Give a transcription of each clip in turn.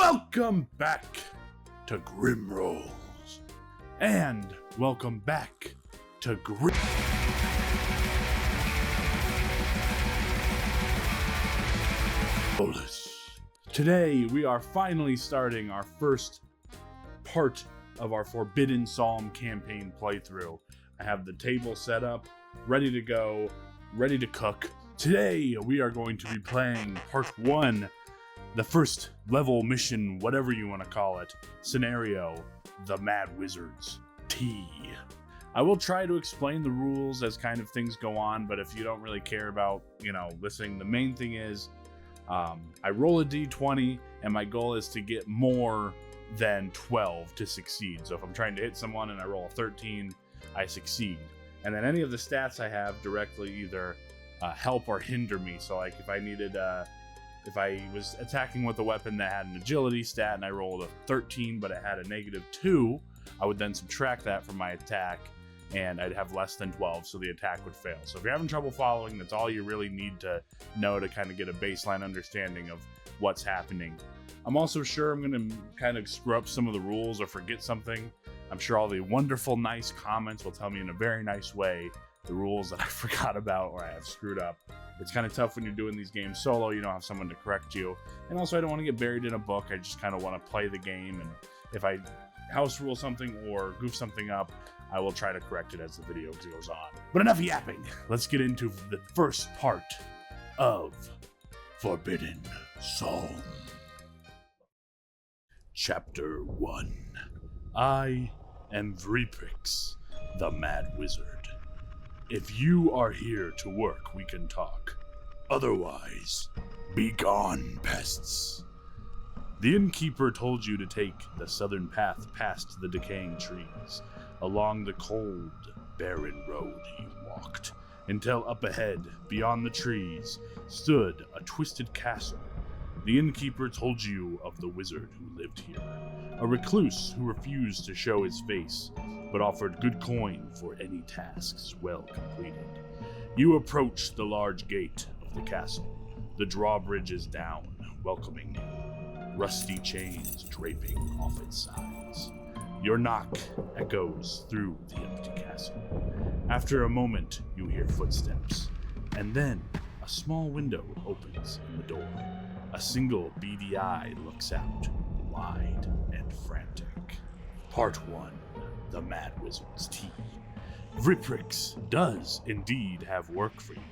Welcome back to Grim Rolls, and welcome back to Solus. Today we are finally starting our first part of our Forbidden Psalm campaign playthrough. I have the table set up, ready to go, ready to cook. Today we are going to be playing part 1, the first level mission, whatever you want to call it, scenario, the Mad Wizard's Tea. I will try to explain the rules as kind of things go on, but if you don't really care about, listening, the main thing is I roll a d20 and my goal is to get more than 12 to succeed. So if I'm trying to hit someone and I roll a 13, I succeed. And then any of the stats I have directly either help or hinder me. So like if I was attacking with a weapon that had an agility stat and I rolled a 13 but it had a -2, I would then subtract that from my attack and I'd have less than 12, so the attack would fail. So if you're having trouble following, that's all you really need to know to kind of get a baseline understanding of what's happening. I'm also sure I'm going to kind of screw up some of the rules or forget something. I'm sure all the wonderful, nice comments will tell me in a very nice way the rules that I forgot about or I have screwed up. It's kind of tough when you're doing these games solo. You don't have someone to correct you. And also, I don't want to get buried in a book. I just kind of want to play the game. And if I house rule something or goof something up, I will try to correct it as the video goes on. But enough yapping. Let's get into the first part of Forbidden Psalm. Chapter 1. I am Vriprix, the Mad Wizard. If you are here to work, we can talk. Otherwise, be gone, pests. The innkeeper told you to take the southern path past the decaying trees. Along the cold, barren road you walked, until up ahead, beyond the trees, stood a twisted castle. The innkeeper told you of the wizard who lived here, a recluse who refused to show his face, but offered good coin for any tasks well completed. You approach the large gate of the castle. The drawbridge is down, welcoming you, rusty chains draping off its sides. Your knock echoes through the empty castle. After a moment, you hear footsteps, and then a small window opens in the door. A single beady eye looks out, wide and frantic. Part 1. The Mad Wizard's Tea. Vriprix does indeed have work for you.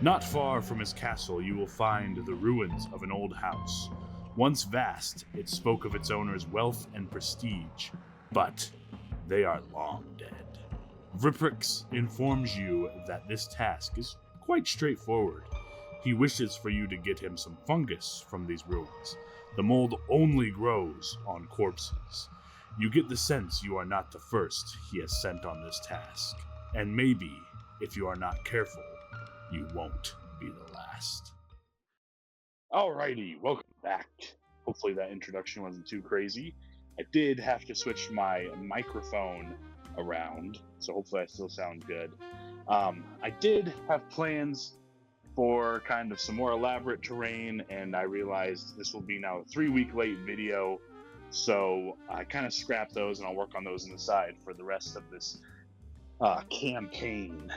Not far from his castle, you will find the ruins of an old house. Once vast, it spoke of its owner's wealth and prestige, but they are long dead. Vriprix informs you that this task is quite straightforward. He wishes for you to get him some fungus from these ruins. The mold only grows on corpses. You get the sense you are not the first he has sent on this task, and maybe, if you are not careful, you won't be the last. Alrighty, welcome back. Hopefully that introduction wasn't too crazy. I did have to switch my microphone around, so hopefully I still sound good. I did have plans for kind of some more elaborate terrain, and I realized this will be now a 3-week late video, so I kind of scrapped those and I'll work on those on the side for the rest of this campaign.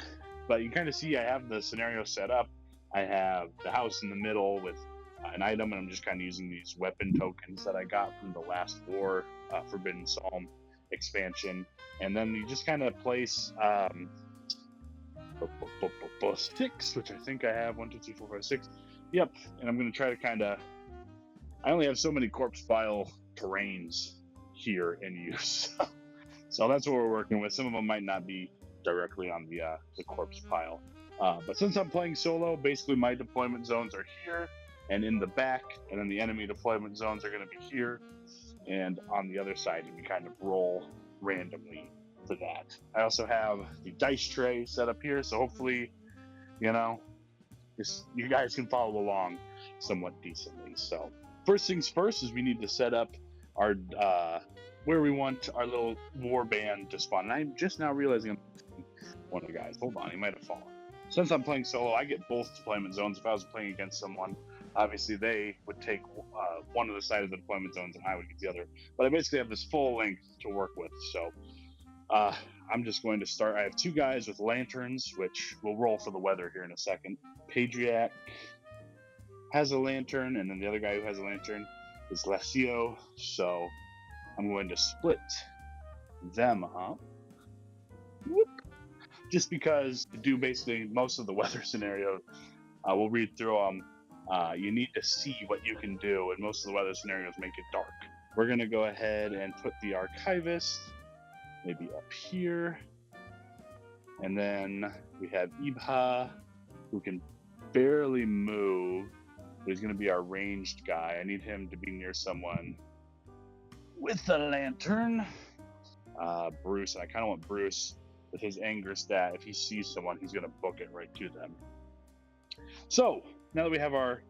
But you kind of see I have the scenario set up. I have the house in the middle with an item, and I'm just kind of using these weapon tokens that I got from the last war Forbidden Psalm expansion. And then you just kind of place sticks, which I think I have 1, 2, 3, 4, 5, 6. Yep. And I'm going to try to kind of, I only have so many corpse pile terrains here in use. So that's what we're working with. Some of them might not be directly on the corpse pile. But since I'm playing solo, basically my deployment zones are here and in the back, and then the enemy deployment zones are going to be here and on the other side, and we kind of roll randomly for that. I also have the dice tray set up here, so hopefully, you guys can follow along somewhat decently. So first things first is we need to set up our where we want our little war band to spawn. And I'm just now realizing I'm one of the guys. Hold on, he might have fallen. Since I'm playing solo, I get both deployment zones. If I was playing against someone, Obviously, they would take one of the side of the deployment zones, and I would get the other. But I basically have this full length to work with. So I'm just going to start. I have two guys with lanterns, which we'll roll for the weather here in a second. Padriac has a lantern, and then the other guy who has a lantern is Lacio. So I'm going to split them up. Whoop. Just because to do basically most of the weather scenarios, we'll read through them. You need to see what you can do, and most of the weather scenarios make it dark. We're going to go ahead and put the Archivist maybe up here. And then we have Ibha, who can barely move. He's going to be our ranged guy. I need him to be near someone with the lantern. Bruce, and I kind of want Bruce with his anger stat. If he sees someone, he's going to book it right to them. So, now that we have our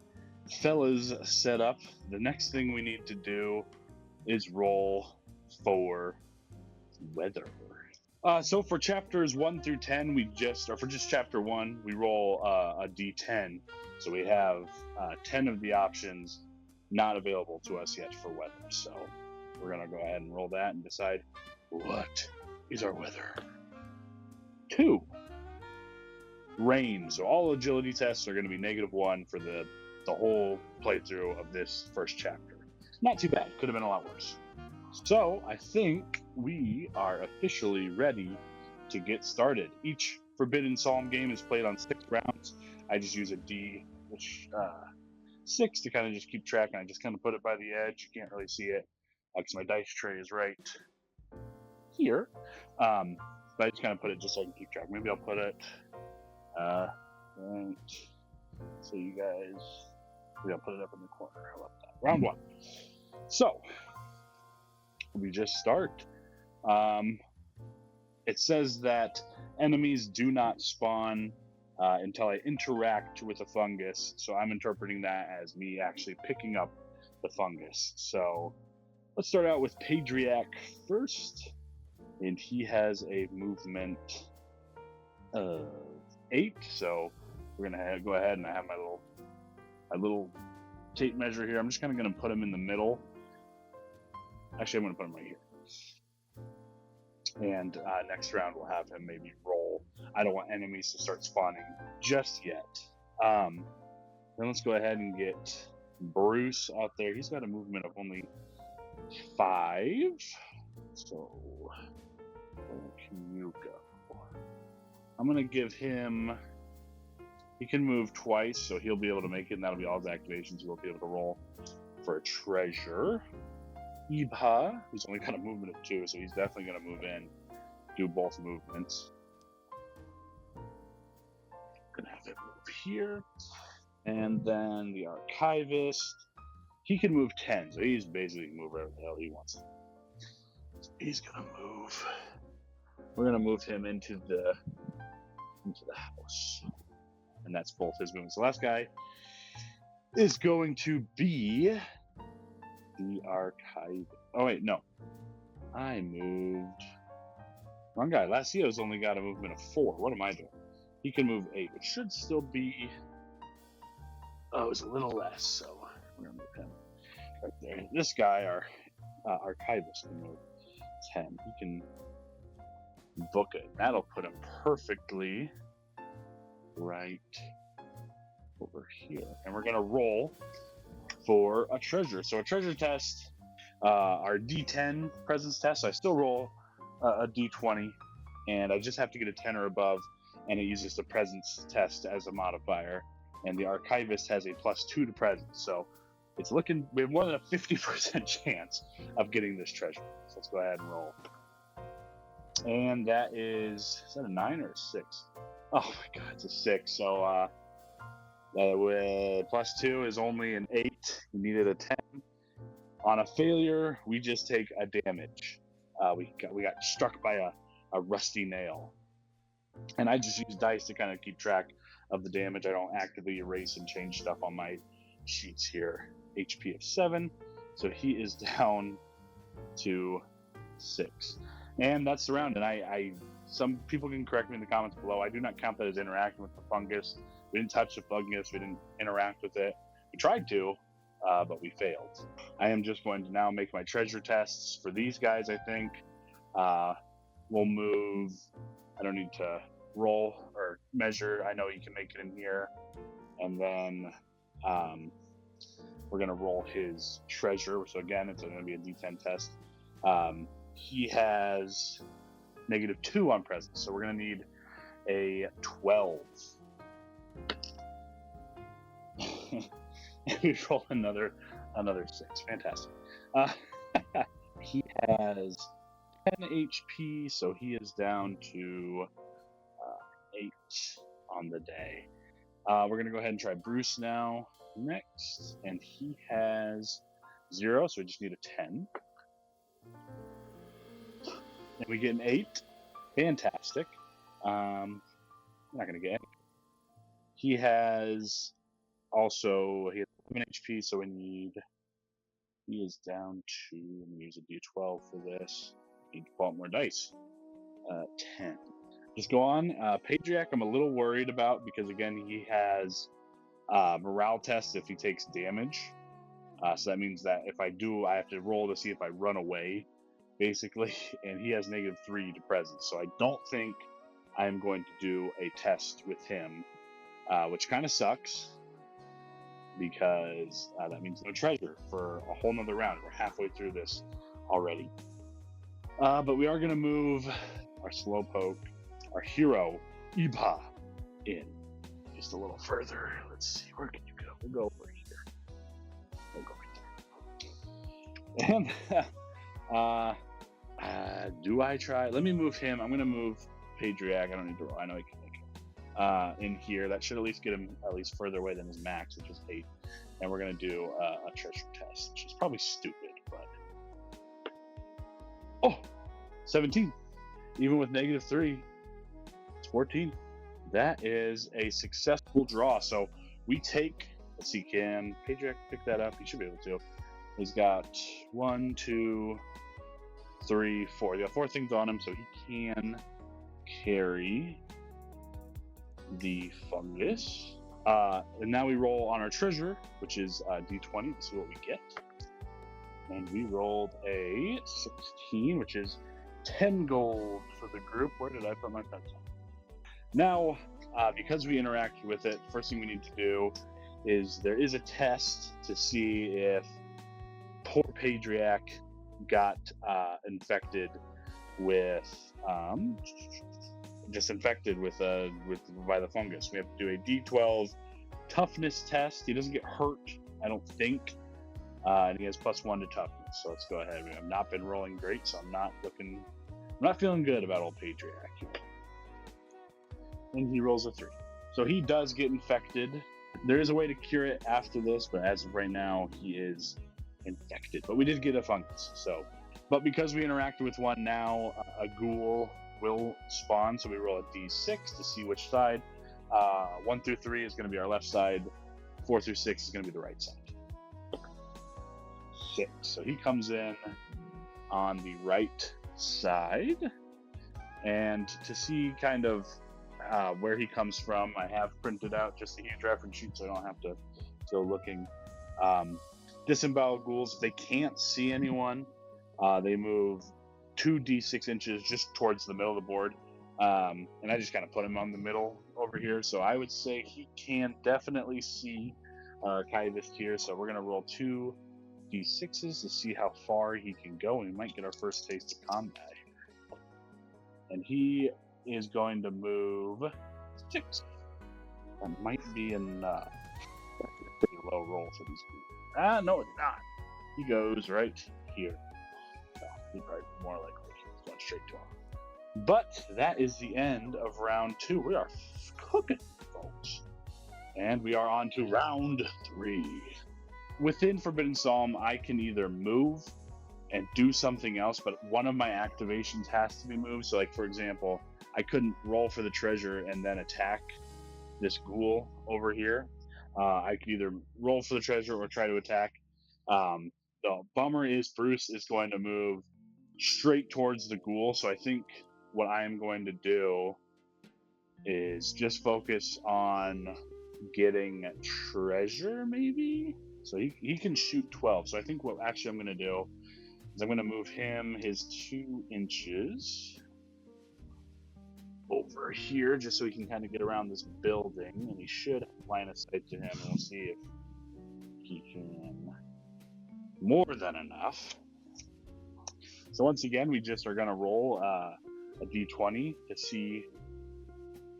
fellas set up, the next thing we need to do is roll for weather. So for chapters 1 through 10, for just chapter 1, we roll a d10. So we have 10 of the options not available to us yet for weather. So we're going to go ahead and roll that and decide what is our weather. 2. Rain. So all agility tests are going to be -1 for the whole playthrough of this first chapter. Not too bad. Could have been a lot worse. So I think we are officially ready to get started. Each Forbidden Psalm game is played on 6 rounds. I just use a D6 to kind of just keep track, and I just kind of put it by the edge. You can't really see it because my dice tray is right here. But I just kind of put it just so I can keep track. Maybe I'll put it right so you guys, maybe I'll put it up in the corner. How about that? Round 1. So we just start. It says that enemies do not spawn until I interact with a fungus. So I'm interpreting that as me actually picking up the fungus. So let's start out with Padriac first. And he has a movement of 8. So we're going to go ahead and I have my little tape measure here. I'm just kind of going to put him in the middle. Actually, I'm going to put him right here. And next round, we'll have him maybe roll. I don't want enemies to start spawning just yet. Then let's go ahead and get Bruce out there. He's got a movement of only 5. So where can you go? I'm going to give him... He can move twice, so he'll be able to make it, and that'll be all his activations. He won't be able to roll for a treasure. Ibha, who's only got a movement of 2, so he's definitely going to move in, do both movements. Gonna have it move here. And then the Archivist, he can move 10, so he's basically move wherever the hell he wants. So he's gonna move. We're gonna move him into the house. And that's both his movements. The last guy is going to be the Archivist. Oh wait, no. I moved. Wrong guy. Lacio's only got a movement of 4. What am I doing? He can move 8, which should still be... Oh, it's a little less, so we're gonna move him right there. This guy, our Archivist, can move 10. He can book it. That'll put him perfectly right over here. And we're gonna roll for a treasure. So a treasure test, our D10 presence test, so I still roll a D20, and I just have to get a 10 or above, and it uses the presence test as a modifier. And the Archivist has a +2 to presence, so it's looking, we have more than a 50% chance of getting this treasure. So let's go ahead and roll. And that is that a 9 or a 6? Oh my god, it's a 6. So with +2 is only an 8. We needed a 10. On a failure, we just take a damage. We got struck by a rusty nail. And I just use dice to kind of keep track of the damage. I don't actively erase and change stuff on my sheets here. HP of 7. So he is down to 6. And that's the round. And I some people can correct me in the comments below. I do not count that as interacting with the fungus. We didn't touch the fungus. We didn't interact with it. We tried to, but we failed. I am just going to now make my treasure tests for these guys, I think. We'll move. I don't need to roll or measure. I know you can make it in here. And then we're going to roll his treasure. So again, it's going to be a D10 test. He has -2 on presence. So we're going to need a 12. We roll another 6. Fantastic. He has 10 HP, so he is down to 8 on the day. We're going to go ahead and try Bruce now next, and he has 0, so we just need a 10. And we get an 8. Fantastic. I'm not going to get any. He has 11 HP, so he is down to, let me use a D12 for this. Need to pull out more dice. 10. Just go on. Patriarch, I'm a little worried about because, again, he has morale test if he takes damage. So that means that if I do, I have to roll to see if I run away, basically. And he has -3 to presence. So I don't think I'm going to do a test with him, which kind of sucks because that means no treasure for a whole nother round. We're halfway through this already. But we are going to move our Slowpoke, our hero, Iba, in just a little further. Let's see, where can you go? We'll go over here. We'll go right there. And do I try? Let me move him. I'm going to move Patriarch. I don't need to roll. I know he can make it. In here. That should at least get him at least further away than his max, which is 8. And we're going to do a treasure test, which is probably stupid, but... Oh! 17. Even with -3, it's 14. That is a successful draw. So we take, let's see, can Patriarch pick that up? He should be able to. He's got 1, 2, 3, 4. He got 4 things on him, so he can carry the fungus. And now we roll on our treasure, which is D20 to see what we get. And we rolled a 16, which is 10 gold for the group. Where did I put my pencil? Now, because we interact with it, first thing we need to do is there is a test to see if poor Patriarch got infected with disinfected by the fungus. We have to do a D12 toughness test. He doesn't get hurt, I don't think, and he has +1 to toughness. So let's go ahead. We have not been rolling great, so I'm not feeling good about old Patriarch. And he rolls a 3, so he does get infected. There is a way to cure it after this, but as of right now, he is infected. But we did get a fungus, so. But because we interacted with one now, a ghoul will spawn, so we roll a d6 to see which side. 1 through 3 is going to be our left side. 4 through 6 is going to be the right side. 6. So he comes in on the right side. And to see kind of where he comes from, I have printed out just a huge reference sheet so I don't have to go looking. Disemboweled ghouls, they can't see anyone. They move 2d6 inches just towards the middle of the board. And I just kind of put him on the middle over here. So I would say he can definitely see Kaivis here. So we're going to roll 2d6s to see how far he can go. And we might get our first taste of combat. And he is going to move 6. That might be enough. That's a pretty low roll for these people. No, it's not. He goes right here. He'd probably be more likely going straight to him. But that is the end of round 2. We are cooking, folks. And we are on to round 3. Within Forbidden Psalm, I can either move and do something else, but one of my activations has to be moved. So, like, for example, I couldn't roll for the treasure and then attack this ghoul over here. I could either roll for the treasure or try to attack. The bummer is Bruce is going to move straight towards the ghoul. So I think what I am going to do is just focus on getting treasure, maybe? So he can shoot 12. So I think what actually I'm going to do is I'm going to move him his 2 inches over here just so he can kind of get around this building, and he should have line of sight to him, and we'll see if he can more than enough. So once again, we just are going to roll a d20 to see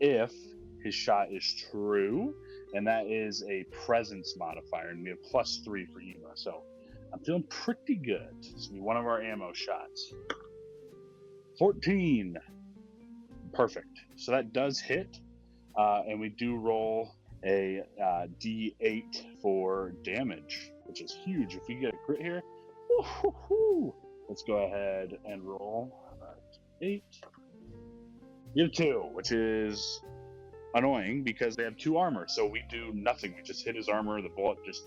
if his shot is true, and that is a presence modifier, and we have +3 for Eva. So I'm feeling pretty good. It's gonna be one of our ammo shots. 14. Perfect. So that does hit, and we do roll a d8 for damage, which is huge. If we get a crit here, woo-hoo-hoo. Let's go ahead and roll 8. You have 2, which is annoying because they have 2 armor, so we do nothing. We just hit his armor, the bullet just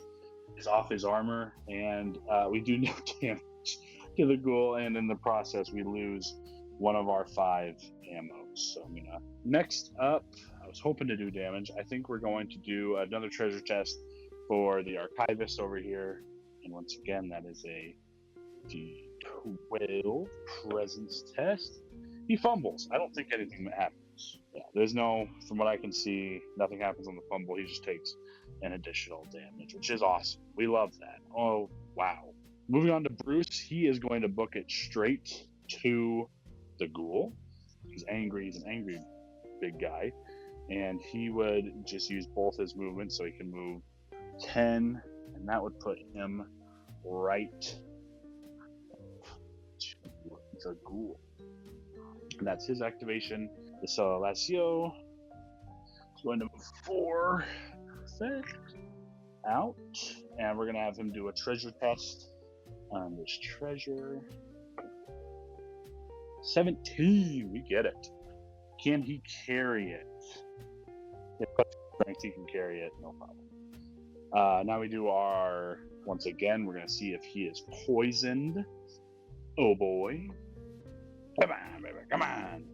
is off his armor, and we do no damage to the ghoul, and in the process we lose one of our 5 ammos. So I'm gonna, next up, I was hoping to do damage. I think we're going to do another treasure test for the archivist over here, and once again that is a d12 presence test. He fumbles. I don't think anything happens. Yeah, there's no, from what I can see, nothing happens on the fumble. He just takes an additional damage, which is awesome. We love that. Oh, wow. Moving on to Bruce, he is going to book it straight to the ghoul. He's angry. He's an angry big guy. And he would just use both his movements, so he can move 10, and that would put him right to the ghoul. And that's his activation. The Solus is going to move 4. Perfect. Out. And we're going to have him do a treasure test on this treasure. 17. We get it. Can he carry it? If strength, he can carry it. No problem. Now we do our, once again, we're going to see if he is poisoned. Oh boy. Come on, baby, come on.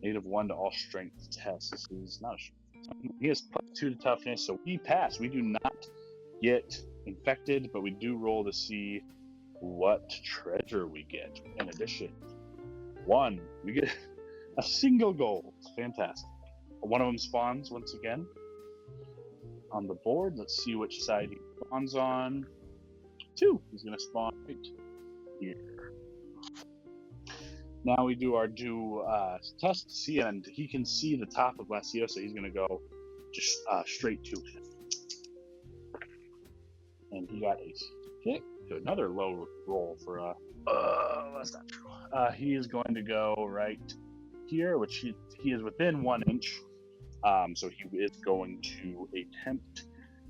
-1 to all strength tests. This is not. He has +2 to toughness, so we pass. We do not get infected, but we do roll to see what treasure we get. In addition, 1, we get a single gold. Fantastic. One of them spawns once again on the board. Let's see which side he spawns on. 2. He's going to spawn right here. Now we do our test to see, and he can see the top of Lacio, so he's going to go just straight to him. And he got a 6. Another low roll for that's not true. He is going to go right here, which he is within 1 inch. So he is going to attempt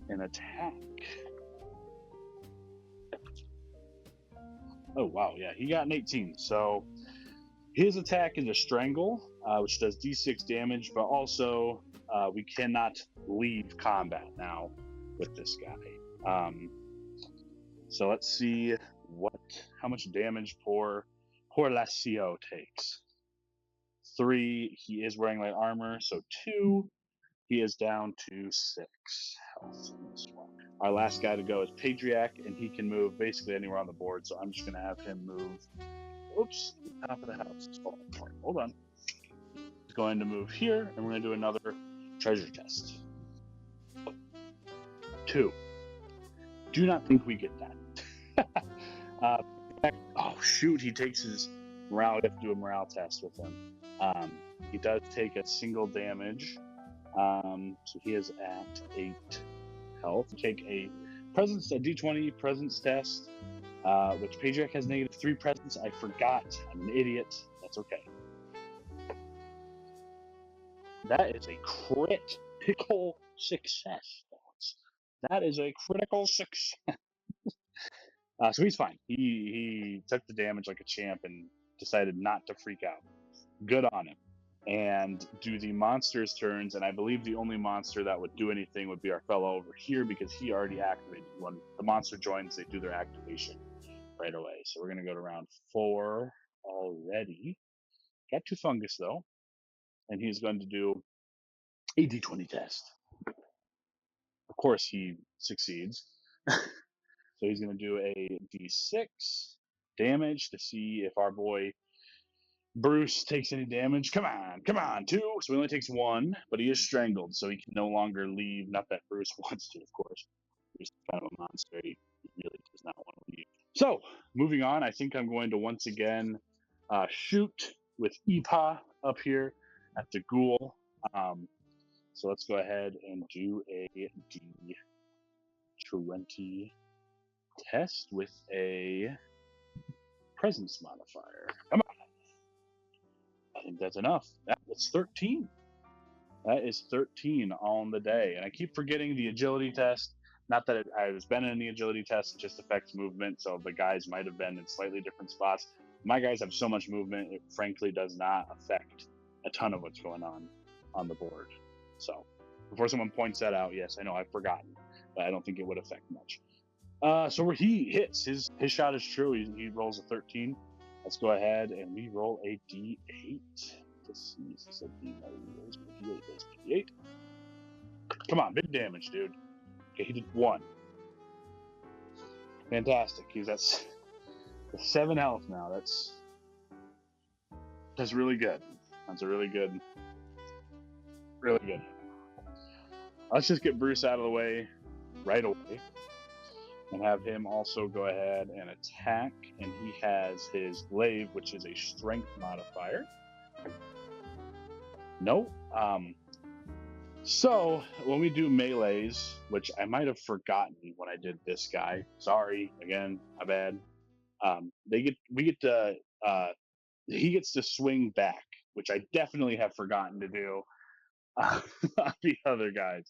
an attack. Oh wow, yeah, he got an 18. So his attack is a strangle, which does d6 damage, but also we cannot leave combat now with this guy. So let's see how much damage poor Lacio takes. 3, he is wearing light armor, so 2, he is down to 6 health in this one. Our last guy to go is Patriarch, and he can move basically anywhere on the board, so I'm just going to have him move. Oops, the top of the house is falling apart. Hold on. He's going to move here, and we're going to do another treasure test. 2. Do not think we get that. Oh, shoot, he takes his morale. We have to do a morale test with him. He does take a single damage. So he is at 8 health. Take a d20 presence test, which Patriarch has -3 presence. I forgot. I'm an idiot. That's okay. That is a critical success, folks. That is a critical success. So he's fine. He took the damage like a champ and decided not to freak out. Good on him. And do the monster's turns, and I believe the only monster that would do anything would be our fellow over here because he already activated. When the monster joins, they do their activation right away. So we're going to go to round 4 already. Got 2 fungus, though, and he's going to do a d20 test. course, he succeeds. So he's going to do a d6 damage to see if our boy Bruce takes any damage. Come on, 2. So he only takes 1, but he is strangled, so he can no longer leave. Not that Bruce wants to, of course. Bruce is kind of a monster. He really does not want to leave. So, moving on, I think I'm going to once again shoot with Ipa up here at the ghoul. So let's go ahead and do a D20 test with a presence modifier. Come on. I think that's enough. That's 13. That is 13 on the day. And I keep forgetting the agility test. Not that I was been in the agility test, it just affects movement. So the guys might have been in slightly different spots. My guys have so much movement, it frankly does not affect a ton of what's going on the board. So before someone points that out, yes, I know I've forgotten, but I don't think it would affect much. So where he hits, his shot is true. He rolls a 13. Let's go ahead and we roll a D8. Let's see, is this a D8? Where's my D8? There's my D8. Come on, big damage, dude. Okay, he did 1. Fantastic. He's at 7 health now. That's really good. That's a really good. Let's just get Bruce out of the way right away and have him also go ahead and attack. And he has his glaive, which is a strength modifier. No. So when we do melees, which I might have forgotten when I did this guy. Sorry, again, my bad. He gets to swing back, which I definitely have forgotten to do. The other guys.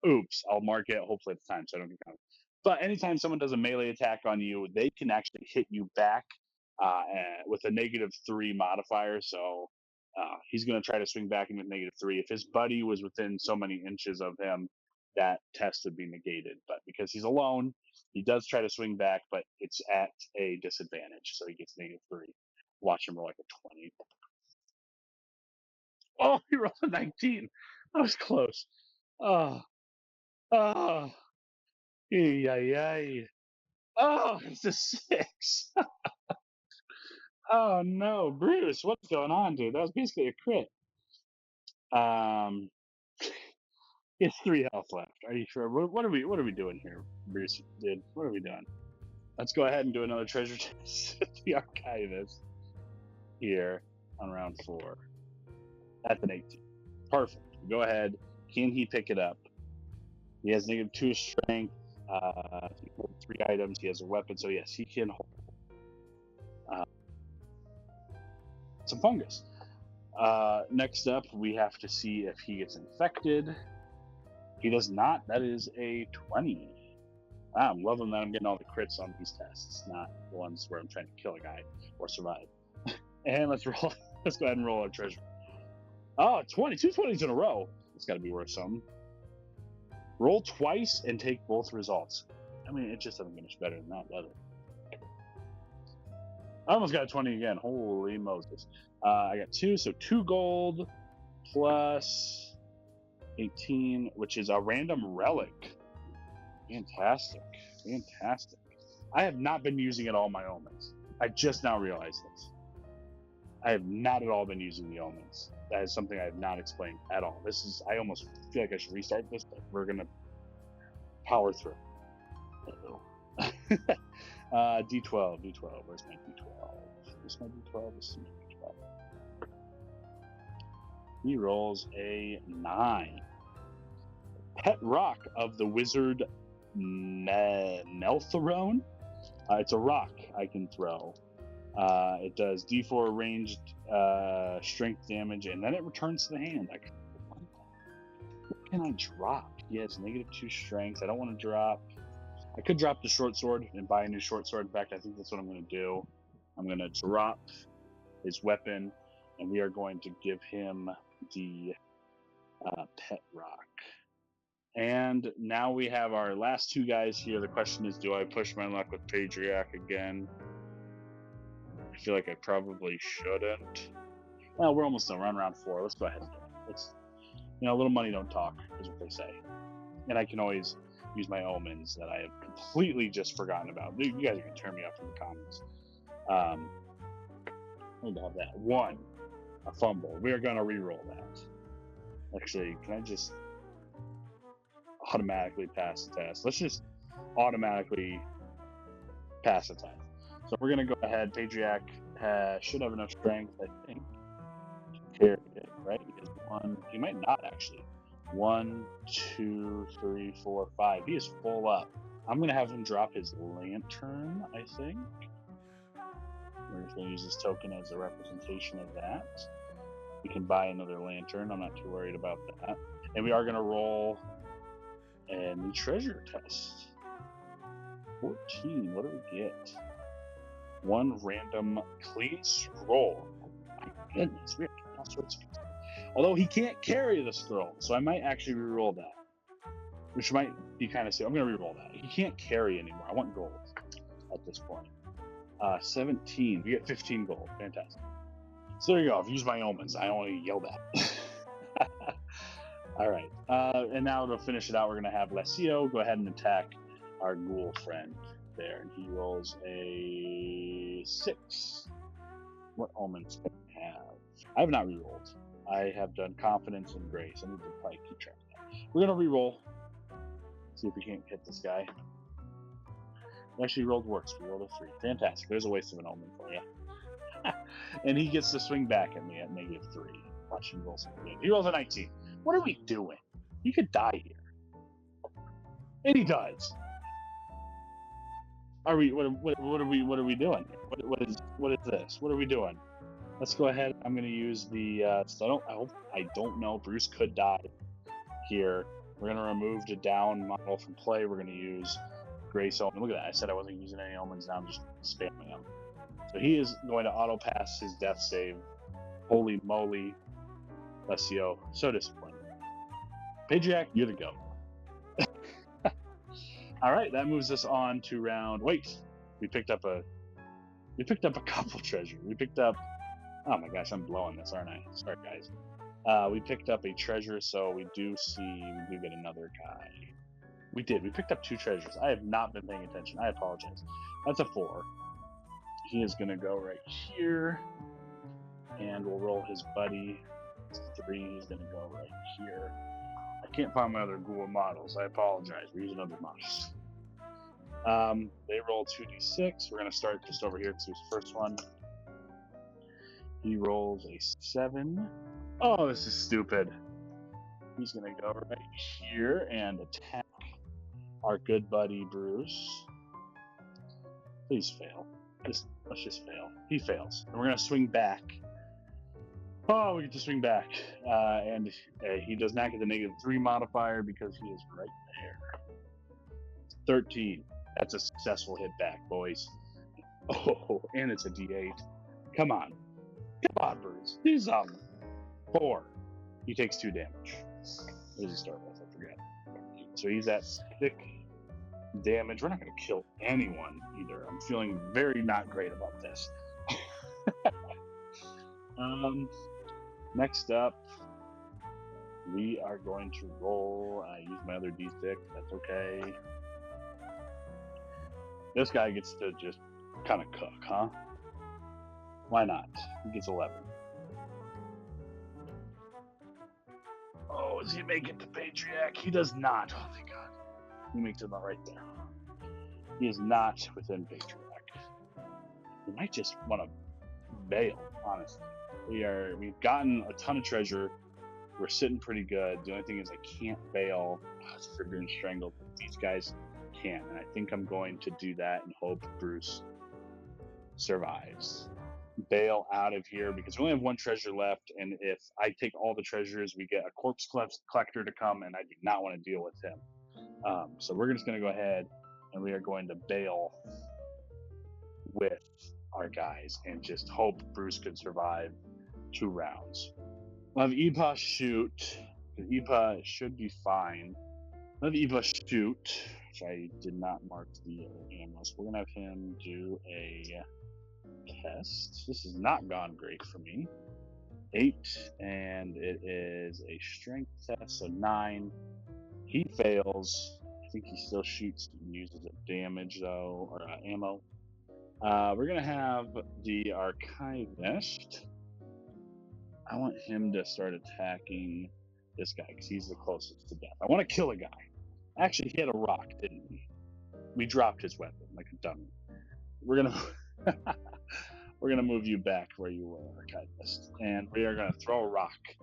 Oops, I'll mark it hopefully at the time so I don't get counted. But anytime someone does a melee attack on you, they can actually hit you back with a -3 modifier. So he's going to try to swing back in with -3. If his buddy was within so many inches of him, that test would be negated. But because he's alone, he does try to swing back, but it's at a disadvantage. So he gets -3. Watch him roll like a 20. Oh, he rolled a 19. That was close. Oh, yay. Oh, it's a 6. Oh no, Bruce, what's going on, dude? That was basically a crit. He has 3 health left. Are you sure? What are we doing here, Bruce? Dude, what are we doing? Let's go ahead and do another treasure test with the archivist here on round 4. That's an 18. Perfect. Go ahead. Can he pick it up? He has -2 strength. He holds 3 items. He has a weapon, so yes, he can hold some fungus. Next up, we have to see if he gets infected. He does not. That is a 20. I'm loving that I'm getting all the crits on these tests, not the ones where I'm trying to kill a guy or survive. And let's roll. Let's go ahead and roll our treasure. Oh, 20. 2 20s in a row. It's got to be worth something. Roll twice and take both results. I mean, it just doesn't get much better than that, does it? I almost got a 20 again. Holy Moses. I got 2, so 2 gold plus 18, which is a random relic. Fantastic. I have not been using it all my omens. I just now realized this. I have not at all been using the omens. That is something I have not explained at all. I almost feel like I should restart this, but we're going to power through. D12. Where's my D12? This is my D12. This is my D12. He rolls a 9. Pet rock of the wizard Meltherone. It's a rock I can throw. It does D4 ranged strength damage, and then it returns to the hand. What can I drop? He has -2 strength. I don't want to drop. I could drop the short sword and buy a new short sword. In fact, I think that's what I'm going to do. I'm going to drop his weapon, and we are going to give him the pet rock. And now we have our last 2 guys here. The question is, do I push my luck with Patriarch again? I feel like I probably shouldn't. Well, we're almost done. We're on round 4. Let's go ahead and do it. A little money don't talk, is what they say. And I can always use my omens that I have completely just forgotten about. You guys are going to turn me off in the comments. I need to have that. 1, a fumble. We are going to re-roll that. Actually, can I just automatically pass the test? Let's just automatically pass the test. So we're going to go ahead. Patriarch should have enough strength, I think. Carry it, right? He might not actually. 1, 2, 3, 4, 5. He is full up. I'm going to have him drop his lantern, I think. We're just going to use this token as a representation of that. We can buy another lantern. I'm not too worried about that. And we are going to roll a new treasure test. 14. What do we get? 1 random clean scroll. Oh my goodness. We have all sorts of stuff. Although he can't carry the scroll, so I might actually reroll that. Which might be kind of silly. I'm going to reroll that. He can't carry anymore. I want gold at this point. 17. We get 15 gold. Fantastic. So there you go. I've used my omens. I only yelled at. All right. And now to finish it out, we're going to have Lesio go ahead and attack our ghoul friend there. And he rolls a 6. What omens can I have? I have not rerolled. I have done confidence and grace. I need to probably keep track of that. We're going to reroll. See if we can't hit this guy. We actually rolled worse. We rolled a 3. Fantastic. There's a waste of an omen for you. And he gets to swing back at me at -3. Watch him roll something good. He rolls a 19. What are we doing? He could die here. And he does. Are we? What are we? What are we doing? What is this? What are we doing? Let's go ahead. I'm going to use the. I don't know. Bruce could die here. We're going to remove the down model from play. We're going to use Grace Omen. Look at that. I said I wasn't using any omens. Now I'm just spamming them. So he is going to auto pass his death save. Holy moly, Lesio. So disappointed. Patriarch, you're the goat. All right, that moves us on to round. Wait, we picked up a couple treasure. We picked up. Oh my gosh, I'm blowing this, aren't I? Sorry, guys. We picked up a treasure, so we do get another guy. We did. We picked up 2 treasures. I have not been paying attention. I apologize. That's a 4. He is going to go right here, and we'll roll his buddy. It's 3. He's going to go right here. I can't find my other ghoul models. I apologize. We're using other models. They roll 2d6. We're going to start just over here to his first one. He rolls a 7. Oh, this is stupid. He's going to go right here and attack our good buddy Bruce. Please fail. Let's just fail. He fails. And we're going to swing back. Oh, we get to swing back. And he does not get the -3 modifier because he is right there. 13. That's a successful hit back, boys. Oh, and it's a D8. Come on. Come on, Bruce. Do something. 4. He takes 2 damage. What does he start with? I forget. So he's at 6 damage. We're not going to kill anyone either. I'm feeling very not great about this. Next up, we are going to roll. I use my other D6. That's okay. This guy gets to just kind of cook, huh? Why not? He gets 11. Oh, does he make it to Patriarch? He does not. Oh, thank God. He makes it about right there. He is not within Patriarch. We might just want to bail, honestly. We've gotten a ton of treasure. We're sitting pretty good. The only thing is I can't bail. For being strangled. These guys can, and I think I'm going to do that and hope Bruce survives. Bail out of here because we only have 1 treasure left, and if I take all the treasures, we get a corpse collector to come, and I do not want to deal with him. So we're just going to go ahead and we are going to bail with our guys and just hope Bruce could survive 2 rounds. We'll have Ipa shoot. Ipa should be fine. We'll have Ipa shoot, which I did not mark the ammo. So we're going to have him do a test. This has not gone great for me. 8, and it is a strength test, so 9. He fails. I think he still shoots and uses a damage though, or ammo. We're gonna have the archivist. I want him to start attacking this guy because he's the closest to death. I want to kill a guy. Actually, he had a rock, didn't he? We dropped his weapon like a dummy. We're gonna move you back where you were, archivist, and we are gonna throw a rock.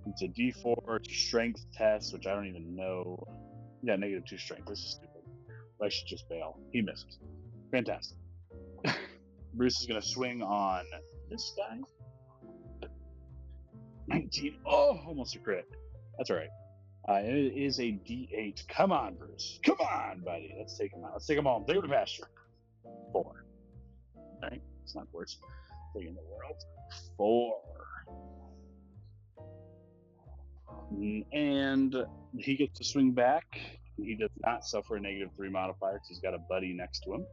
It's a D4. It's a strength test, which I don't even know. Yeah, -2 strength. This is stupid. I should just bail. He misses. Fantastic. Bruce is gonna swing on this guy. 19. Oh, almost a crit. That's all right. It is a D8. Come on, Bruce. Come on, buddy. Let's take him out. Let's take him home. Take him to pasture. 4. All right. It's not the worst thing in the world. 4. And he gets to swing back. He does not suffer a -3 modifier because he's got a buddy next to him.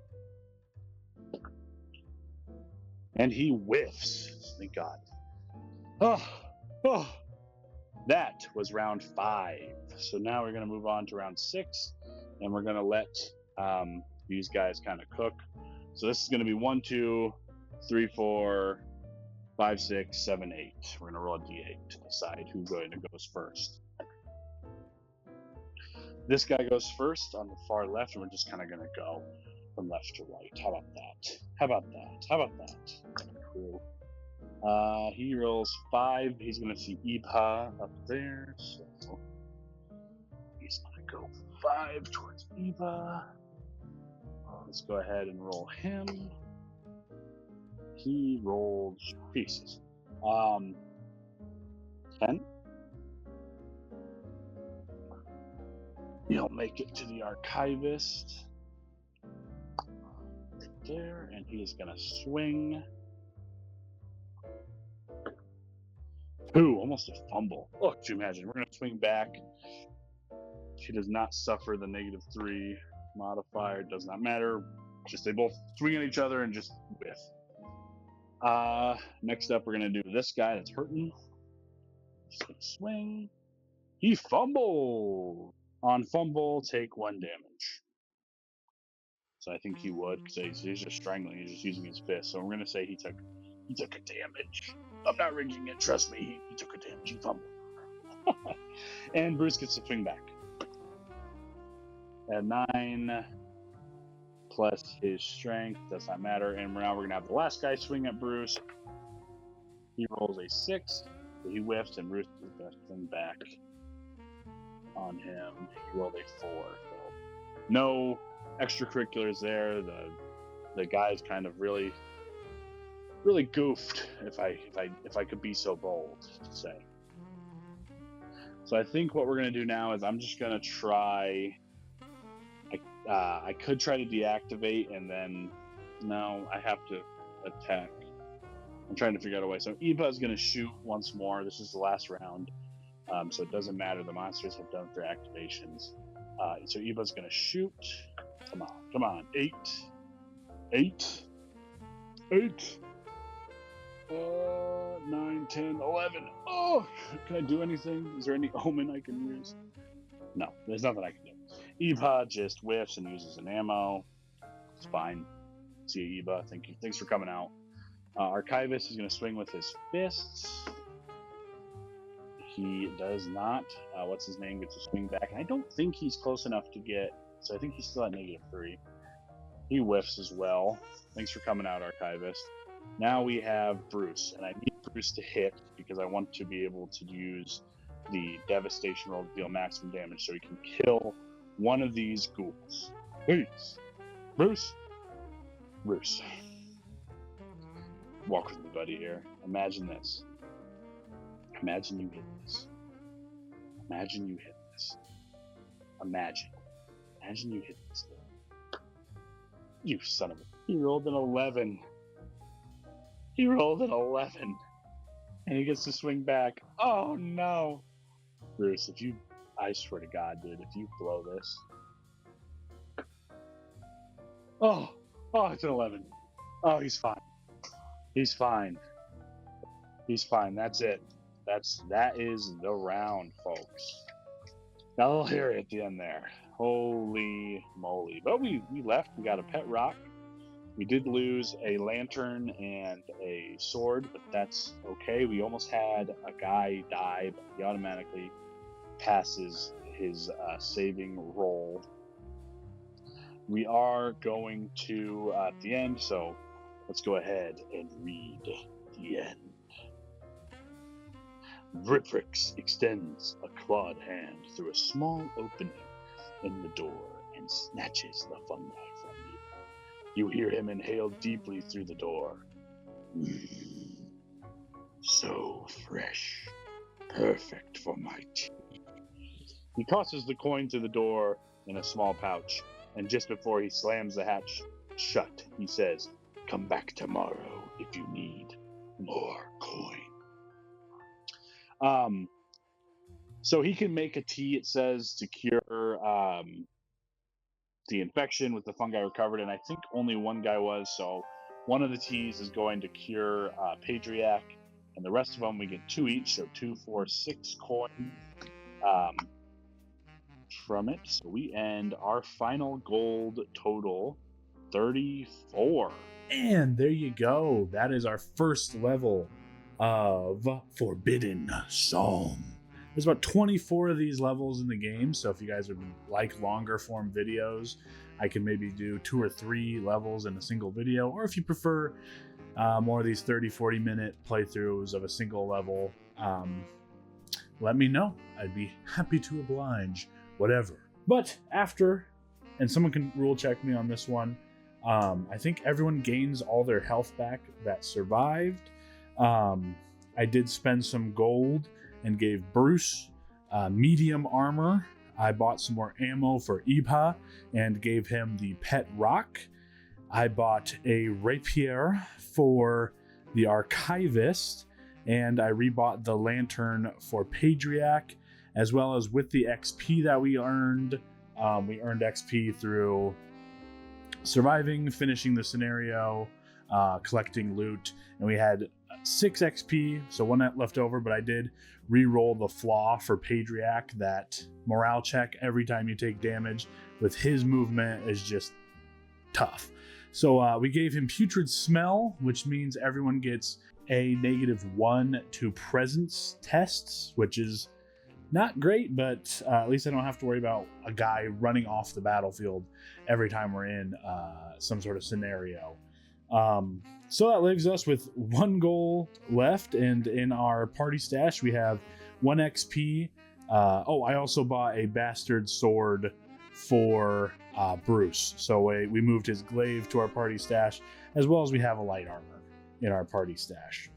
And he whiffs. Thank God. Oh, that was round 5. So now we're going to move on to round 6, and we're going to let these guys kind of cook. So this is going to be 1, 2, 3, 4, 5, 6, 7, 8. We're going to roll a D8 to decide who goes first. This guy goes first on the far left, and we're just kind of going to go from left to right. How about that? How about that? How about that? Cool. He rolls 5. He's going to see Ipa up there. So he's going to go 5 towards Ipa. Let's go ahead and roll him. He rolled pieces. 10. He'll make it to the archivist. Right there, and he is going to swing. 2, almost a fumble. Oh, could you imagine? We're going to swing back. She does not suffer the -3 modifier. It does not matter. Just they both swing at each other and just whiff. Next up, we're going to do this guy that's hurting. Just going to swing. He fumbled. On fumble, take 1 damage. So I think he would, because he's just strangling. He's just using his fist. So we're going to say he took a damage. I'm not rigging it. Trust me. He took a damage. He fumbled. And Bruce gets to swing back. At 9 plus his strength. Does not matter. And now we're going to have the last guy swing at Bruce. He rolls a 6. So he whiffs, and Bruce is going to swing back on him. He rolled a 4. So no extracurriculars there. The guy's kind of really goofed, if I could be so bold to say. So I think what we're gonna do now is I'm just gonna try. I could try to deactivate, and then no, I have to attack. I'm trying to figure out a way. So Eva is gonna shoot once more. This is the last round, so it doesn't matter. The monsters have done their activations. So Eva's gonna shoot. Come on, 8, 9, 10, 11. Oh, can I do anything? Is there any omen I can use? No, there's nothing I can do. Eva just whiffs and uses an ammo. It's fine. See you, Eva. Thank you. Thanks for coming out. Archivist is going to swing with his fists. He does not. What's his name? Gets a swing back. And I don't think he's close enough to get. So I think he's still at -3. He whiffs as well. Thanks for coming out, Archivist. Now we have Bruce, and I need Bruce to hit because I want to be able to use the devastation roll to deal maximum damage so he can kill one of these ghouls. Please. Bruce. Walk with me, buddy, here. Imagine this. Imagine you hit this. Imagine you hit this. Imagine you hit this. You son of a... He rolled an 11. And he gets to swing back. Oh, no. Bruce, I swear to God, dude, if you blow this... Oh, it's an 11. Oh, he's fine. That's it. That is the round, folks. Got a little hairy at the end there. Holy moly. But we left. We got a pet rock. We did lose a lantern and a sword, but that's okay. We almost had a guy die, but he automatically passes his saving roll. We are going to at the end, so let's go ahead and read the end. Vriprix extends a clawed hand through a small opening in the door and snatches the fungi from you. You hear him inhale deeply through the door. So fresh. Perfect for my tea. He tosses the coin through the door in a small pouch, and just before he slams the hatch shut, he says, "Come back tomorrow if you need more coin." So he can make a tea, it says, to cure the infection with the fungi recovered, and I think only one guy was, so one of the teas is going to cure Padriac, and the rest of them we get 2 each, so 2, 4, 6 coin from it. So we end our final gold total 34. And there you go. That is our first level of Forbidden Psalm. There's about 24 of these levels in the game, so if you guys would like longer form videos, I can maybe do 2 or 3 levels in a single video, or if you prefer more of these 30-40 minute playthroughs of a single level, let me know. I'd be happy to oblige, whatever. But after, and someone can rule check me on this one, I think everyone gains all their health back that survived. I did spend some gold and gave Bruce medium armor. I bought some more ammo for Ibha and gave him the pet rock. I bought a rapier for the archivist, and I rebought the lantern for Padriac, as well as with the XP that we earned. We earned XP through surviving, finishing the scenario, collecting loot, and we had 6 XP, so 1 left over, but I did re-roll the flaw for Padriac. That morale check every time you take damage with his movement is just tough. So we gave him Putrid Smell, which means everyone gets a -1 to presence tests, which is not great, but at least I don't have to worry about a guy running off the battlefield every time we're in some sort of scenario. So that leaves us with 1 goal left, and in our party stash we have 1 XP. I also bought a bastard sword for Bruce, so we moved his glaive to our party stash, as well as we have a light armor in our party stash.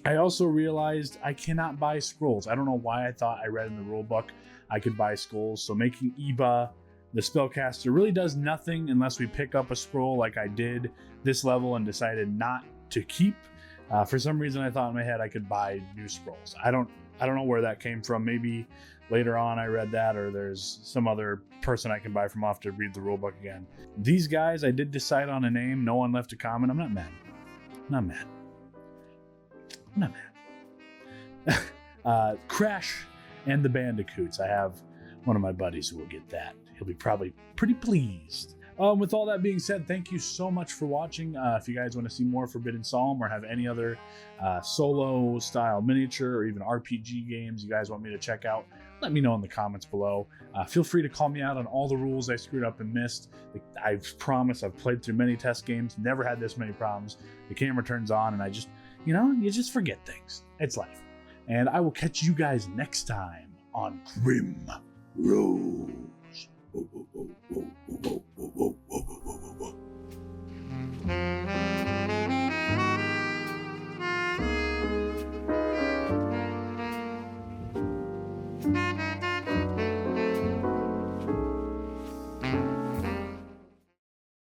I also realized I cannot buy scrolls. I don't know why. I thought I read in the rule book I could buy scrolls, so making Ibha the spellcaster really does nothing unless we pick up a scroll like I did this level and decided not to keep. For some reason I thought in my head I could buy new scrolls. I don't know where that came from. Maybe later on I read that, or there's some other person I can buy from. I'll have to read the rulebook again. These guys, I did decide on a name. No one left a comment. I'm not mad. Crash and the Bandicoots. I have one of my buddies who will get that. He'll be probably pretty pleased. With all that being said, thank you so much for watching. If you guys want to see more Forbidden Psalm or have any other solo style miniature or even RPG games you guys want me to check out, let me know in the comments below. Feel free to call me out on all the rules I screwed up and missed. I promise I've played through many test games, never had this many problems. The camera turns on and I just, you just forget things. It's life. And I will catch you guys next time on Grim Road.